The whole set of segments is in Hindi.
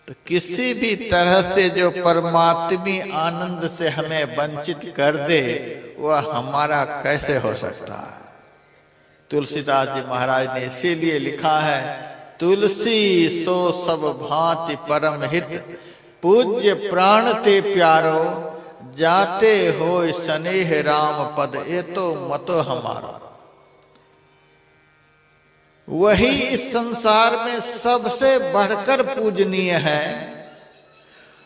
तो किसी भी तरह से जो परमात्मी आनंद से हमें वंचित कर दे वह हमारा कैसे हो सकता है। तुलसीदास जी महाराज ने इसीलिए लिखा है, तुलसी सो सब भांति परम हित, पूज्य प्राण ते प्यारो, जाते हो स्नेह राम पद, ये तो मतो हमारा। वही इस संसार में सबसे बढ़कर पूजनीय है,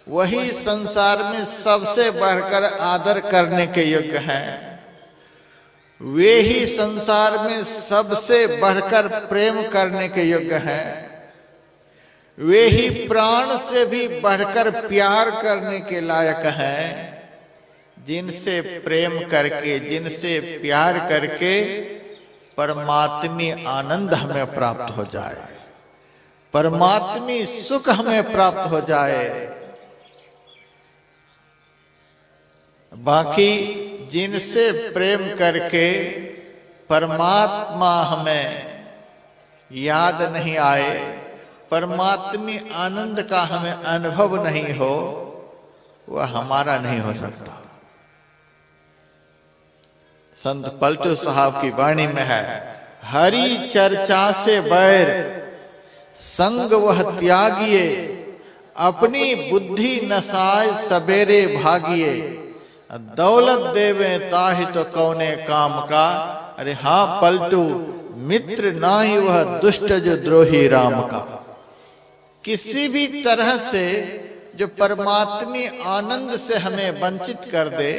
वही संसार में सबसे बढ़कर आदर करने के योग्य है, वे ही संसार में सबसे बढ़कर प्रेम करने के योग्य है, वे ही प्राण से भी बढ़कर प्यार करने के लायक हैं। जिनसे प्रेम करके, जिनसे प्यार करके परमात्मी आनंद हमें प्राप्त हो जाए, परमात्मी सुख हमें प्राप्त हो जाए। बाकी जिनसे प्रेम करके परमात्मा हमें याद नहीं आए, परमात्मी आनंद का हमें अनुभव नहीं हो, वह हमारा नहीं हो सकता। संत पलटू साहब की वाणी में है, हरि चर्चा से बैर संग वह त्यागिए, अपनी बुद्धि नसाय सवेरे भागिए, दौलत देवे ताहि तो कौने काम का। अरे हाँ पलटू, मित्र नाही वह दुष्ट जो द्रोही राम का। किसी भी तरह से जो परमात्मी आनंद से हमें वंचित कर दे,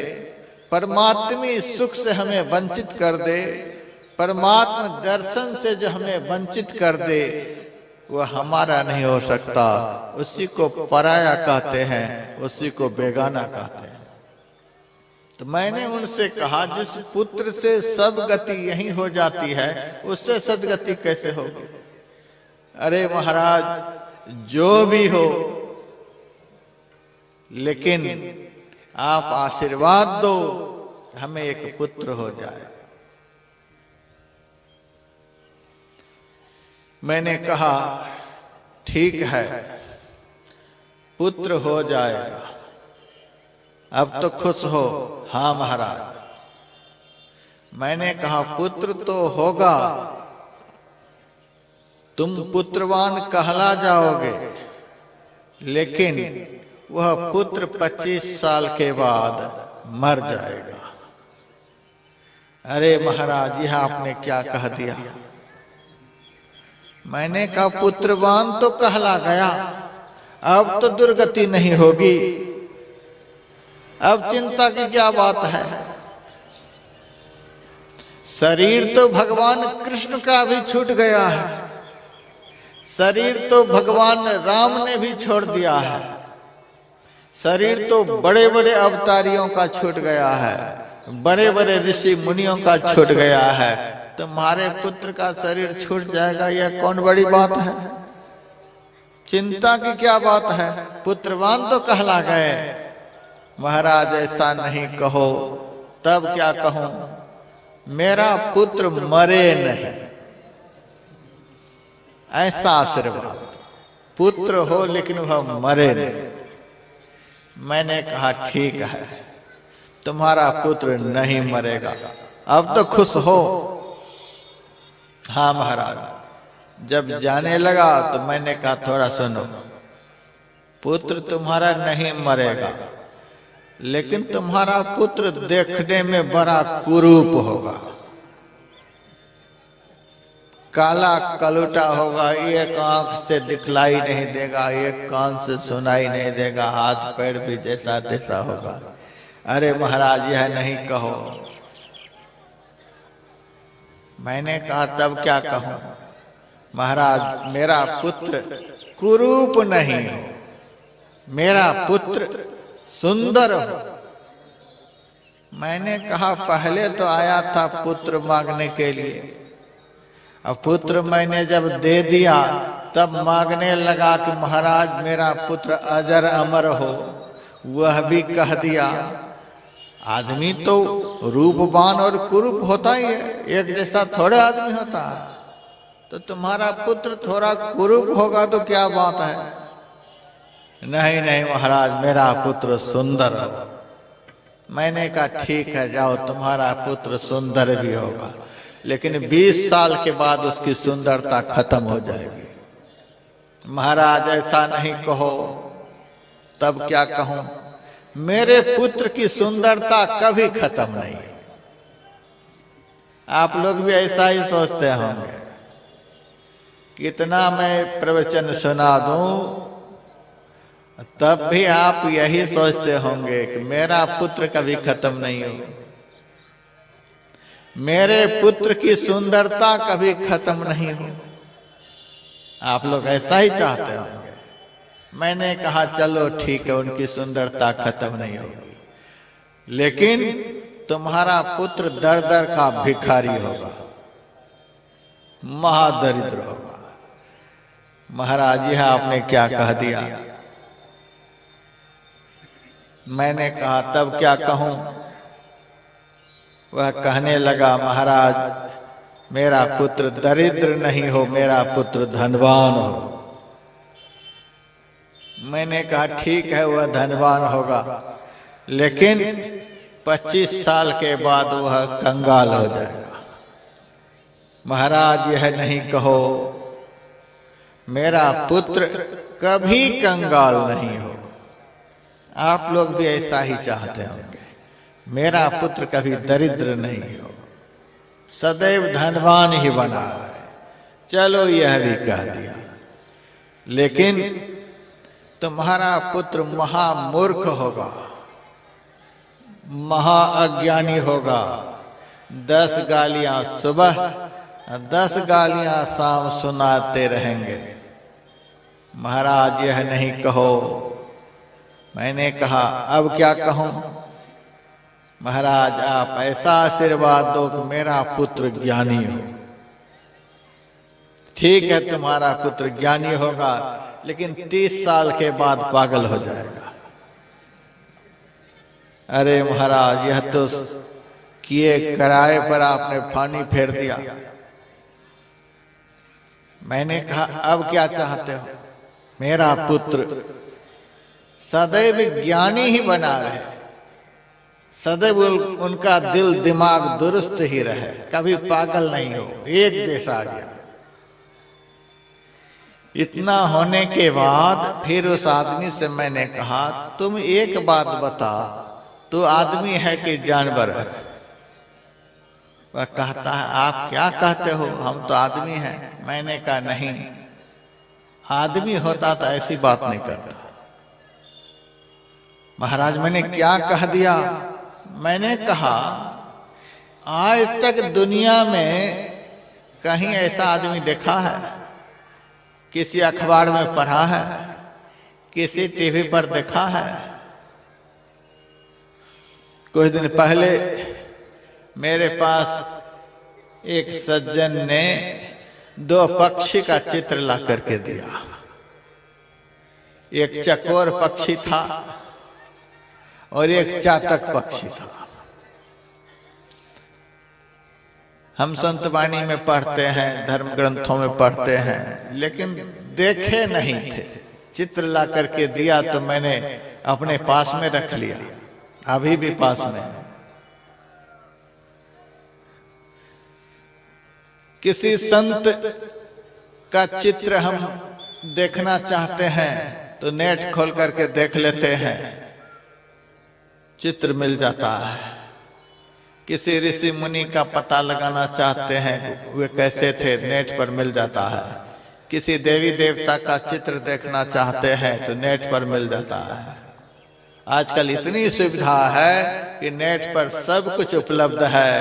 परमात्मी सुख से हमें वंचित कर दे, परमात्मा दर्शन से जो हमें वंचित कर दे, वह हमारा नहीं हो सकता। उसी को पराया कहते हैं, उसी को बेगाना कहते हैं। तो मैंने उनसे कहा, जिस पुत्र से सब गति यही हो जाती है, उससे सदगति कैसे होगी। अरे महाराज, जो भी हो, लेकिन आप आशीर्वाद दो, हमें एक पुत्र हो जाए। मैंने कहा ठीक है, पुत्र हो जाएगा, अब तो खुश हो। हाँ महाराज। मैंने कहा पुत्र तो होगा, तुम पुत्रवान कहला जाओगे, लेकिन वह पुत्र 25 साल के बाद मर जाएगा। अरे महाराज, यह आपने क्या कह दिया। मैंने कहा पुत्रवान तो कहला गया, अब तो दुर्गति नहीं होगी, अब चिंता की क्या बात है। शरीर तो भगवान कृष्ण का भी छूट गया है, शरीर तो भगवान राम ने भी छोड़ दिया है, शरीर तो बड़े बड़े अवतारियों का छूट गया है, बड़े बड़े ऋषि मुनियों का छूट गया है। तुम्हारे पुत्र का शरीर छूट जाएगा, यह कौन बड़ी बात है। चिंता की क्या बात है, पुत्रवान तो कहला गए। महाराज ऐसा नहीं कहो, तब क्या कहूं, मेरा पुत्र मरे नहीं, ऐसा आशीर्वाद। पुत्र हो लेकिन वह मरे नहीं। मैंने कहा ठीक है, तुम्हारा पुत्र नहीं मरेगा, अब तो खुश हो। हाँ महाराज। जब जाने लगा तो मैंने कहा थोड़ा सुनो, पुत्र तुम्हारा नहीं मरेगा, लेकिन तुम्हारा पुत्र देखने में बड़ा कुरूप होगा, काला कलूटा होगा, एक आंख से दिखलाई नहीं देगा, एक कान से सुनाई नहीं देगा, हाथ पैर भी जैसा तैसा होगा। अरे महाराज, यह नहीं कहो। मैंने कहा तब क्या कहूं। महाराज, मेरा पुत्र कुरूप नहीं हो, मेरा पुत्र सुंदर हो। मैंने कहा पहले तो आया था पुत्र मांगने के लिए, अब पुत्र मैंने जब दे दिया तब मांगने लगा कि महाराज मेरा पुत्र अजर अमर हो। वह भी कह दिया। आदमी तो रूपवान और कुरूप होता ही है, एक जैसा थोड़े आदमी होता है। तो तुम्हारा पुत्र थोड़ा कुरूप होगा तो क्या बात है। नहीं नहीं महाराज, मेरा पुत्र सुंदर हो। मैंने कहा ठीक है, जाओ, तुम्हारा पुत्र सुंदर भी होगा, लेकिन 20 साल के बाद उसकी सुंदरता खत्म हो जाएगी। महाराज ऐसा नहीं कहो। तब क्या कहूं? मेरे पुत्र की सुंदरता कभी खत्म नहीं। आप लोग भी ऐसा ही सोचते होंगे। कितना मैं प्रवचन सुना दूं, तब भी आप यही सोचते होंगे कि मेरा पुत्र कभी खत्म नहीं हो, मेरे पुत्र की सुंदरता कभी खत्म नहीं हो। आप लोग ऐसा ही चाहते होंगे। मैंने कहा चलो ठीक है, उनकी सुंदरता खत्म नहीं होगी, लेकिन तुम्हारा पुत्र दर दर का भिखारी होगा, महादरिद्र होगा। महाराज यह आपने क्या कह दिया? मैंने कहा तब क्या कहूं? वह कहने लगा, महाराज मेरा पुत्र दरिद्र नहीं हो, मेरा पुत्र धनवान हो। मैंने कहा ठीक है, वह धनवान होगा, लेकिन 25 साल के बाद वह कंगाल हो जाएगा। महाराज यह नहीं कहो, मेरा पुत्र कभी कंगाल नहीं हो। आप लोग भी ऐसा ही चाहते होंगे, मेरा पुत्र कभी दरिद्र नहीं हो, सदैव धनवान ही बना रहे। चलो यह भी कह दिया, लेकिन तुम्हारा पुत्र महामूर्ख होगा, महाअज्ञानी होगा। 10 गालियां सुबह, 10 गालियां शाम सुनाते रहेंगे। महाराज यह नहीं कहो। मैंने कहा अब क्या कहूं? महाराज आप ऐसा आशीर्वाद दो कि मेरा पुत्र ज्ञानी हो। ठीक है, तुम्हारा पुत्र ज्ञानी होगा, लेकिन 30 साल के बाद पागल हो जाएगा। अरे महाराज, यह तो किए कराए पर आपने पानी फेर दिया। मैंने कहा अब क्या चाहते हो? मेरा पुत्र सदैव ज्ञानी ही बना रहे, सदैव उनका दिल दिमाग दुरुस्त ही रहे, कभी पागल नहीं हो, एक जैसा आ गया। इतना होने के बाद फिर उस आदमी से मैंने कहा तुम एक बात बता, तू आदमी है कि जानवर है? वह कहता है आप क्या कहते हो, हम तो आदमी हैं। मैंने कहा नहीं, आदमी होता तो ऐसी बात नहीं करता। महाराज मैंने क्या कह दिया? मैंने कहा आज तक दुनिया में कहीं ऐसा आदमी देखा है? किसी अखबार में पढ़ा है? किसी टीवी पर देखा है? कुछ दिन पहले मेरे पास एक सज्जन ने 2 पक्षी का चित्र ला करके दिया। एक चकोर पक्षी था और एक चातक पक्षी था। हम संत वाणी में पढ़ते हैं, धर्म ग्रंथों में पढ़ते हैं, लेकिन देखे नहीं थे। चित्र ला करके दिया तो मैंने अपने पास में रख लिया, अभी भी पास में है। किसी संत का चित्र हम देखना चाहते हैं तो नेट खोल करके देख लेते हैं, चित्र मिल जाता है। किसी ऋषि मुनि का पता लगाना चाहते हैं वे कैसे थे, नेट पर मिल जाता है। किसी देवी देवता का चित्र देखना चाहते हैं तो नेट पर मिल जाता है। आजकल इतनी सुविधा है कि नेट पर सब कुछ उपलब्ध है,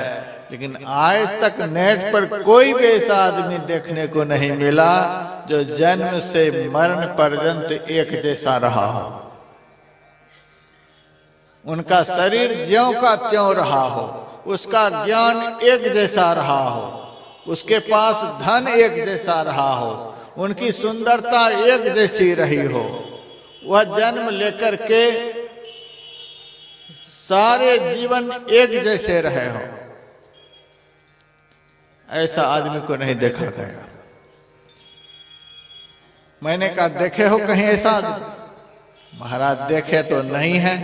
लेकिन आज तक नेट पर कोई भी ऐसा आदमी देखने को नहीं मिला जो जन्म से मरण पर्यंत एक जैसा रहा हो। उनका शरीर ज्यों का त्यों रहा हो, उसका ज्ञान एक जैसा रहा हो, उसके पास धन एक जैसा रहा हो, उनकी सुंदरता एक जैसी रही हो, वह जन्म लेकर के सारे जीवन एक जैसे रहे हो। ऐसा आदमी को नहीं देखा गया। मैंने कहा देखे हो कहीं ऐसा आदमी? महाराज देखे तो नहीं है।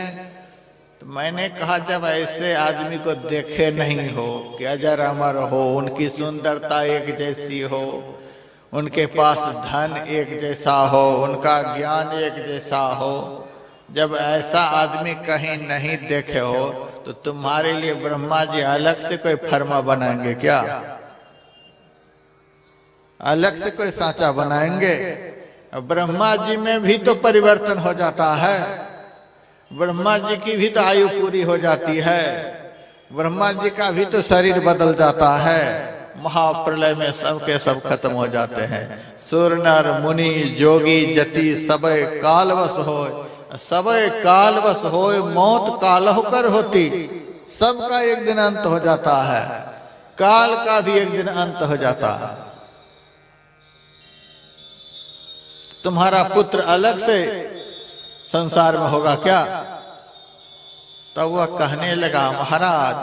तो मैंने कहा जब ऐसे आदमी को देखे नहीं हो कि अजर अमर हो, उनकी सुंदरता एक जैसी हो, उनके पास धन एक जैसा हो, उनका ज्ञान एक जैसा हो, जब ऐसा आदमी कहीं नहीं देखे हो तो तुम्हारे लिए ब्रह्मा जी अलग से कोई फर्मा बनाएंगे क्या? अलग से कोई सांचा बनाएंगे? ब्रह्मा जी में भी तो परिवर्तन हो जाता है, ब्रह्मा जी की भी तो आयु पूरी हो जाती है, ब्रह्मा जी का भी तो शरीर बदल जाता है। महाप्रलय में सबके सब खत्म हो जाते हैं। सुर नर मुनि जोगी जति सबे कालवश हो, सबे कालवश हो, मौत कालहु कर होती। सबका एक दिन अंत हो जाता है, काल का भी एक दिन अंत हो जाता है। तुम्हारा पुत्र अलग से संसार में होगा क्या? तब वह कहने लगा महाराज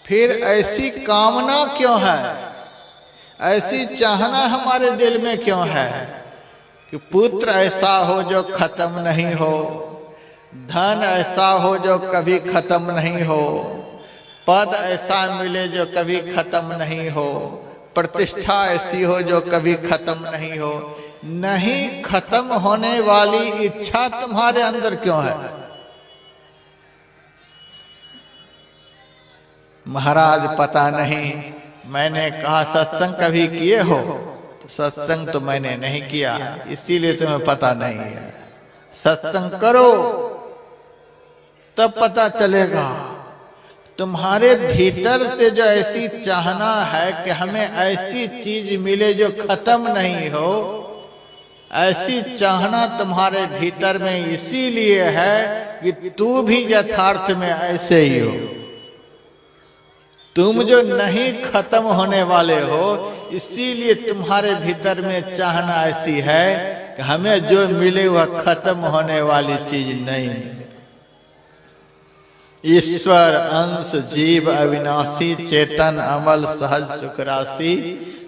फिर ऐसी कामना क्यों है, ऐसी चाहना हमारे दिल में क्यों है कि पुत्र ऐसा हो जो खत्म नहीं हो, धन ऐसा हो जो कभी खत्म नहीं हो, पद ऐसा मिले जो कभी खत्म नहीं हो, प्रतिष्ठा ऐसी हो जो कभी खत्म नहीं हो। नहीं खत्म होने वाली इच्छा तुम्हारे अंदर क्यों है? महाराज पता नहीं। मैंने कहा सत्संग कभी किए हो? तो सत्संग तो मैंने नहीं किया, इसीलिए तुम्हें पता नहीं है। सत्संग करो तब पता चलेगा। तुम्हारे भीतर से जो ऐसी चाहना है कि हमें ऐसी चीज मिले जो खत्म नहीं हो, ऐसी चाहना तुम्हारे भीतर में इसीलिए है कि तू भी यथार्थ में ऐसे ही हो। तुम जो नहीं खत्म होने वाले हो, इसीलिए तुम्हारे भीतर में चाहना ऐसी है कि हमें जो मिले वह खत्म होने वाली चीज नहीं मिले। ईश्वर अंश जीव अविनाशी चेतन अमल सहज सुख राशि,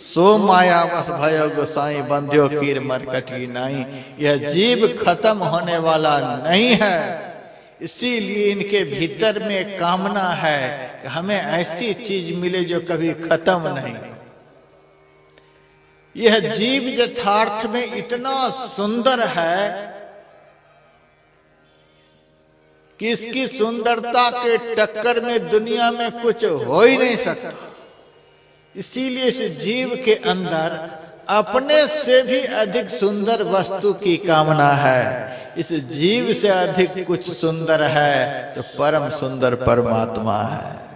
सो मायावश भयो गोसाई बंध्यो कीर मरकटी नाई। यह जीव खत्म होने वाला नहीं है, इसीलिए इनके भीतर में कामना है कि हमें ऐसी चीज मिले जो कभी खत्म नहीं। यह जीव यथार्थ में इतना सुंदर है कि इसकी सुंदरता के टक्कर में दुनिया में कुछ हो ही नहीं सकता। इसीलिए इस जीव के अंदर अपने से भी अधिक सुंदर वस्तु की कामना है। इस जीव से अधिक कुछ सुंदर है तो परम सुंदर परमात्मा है।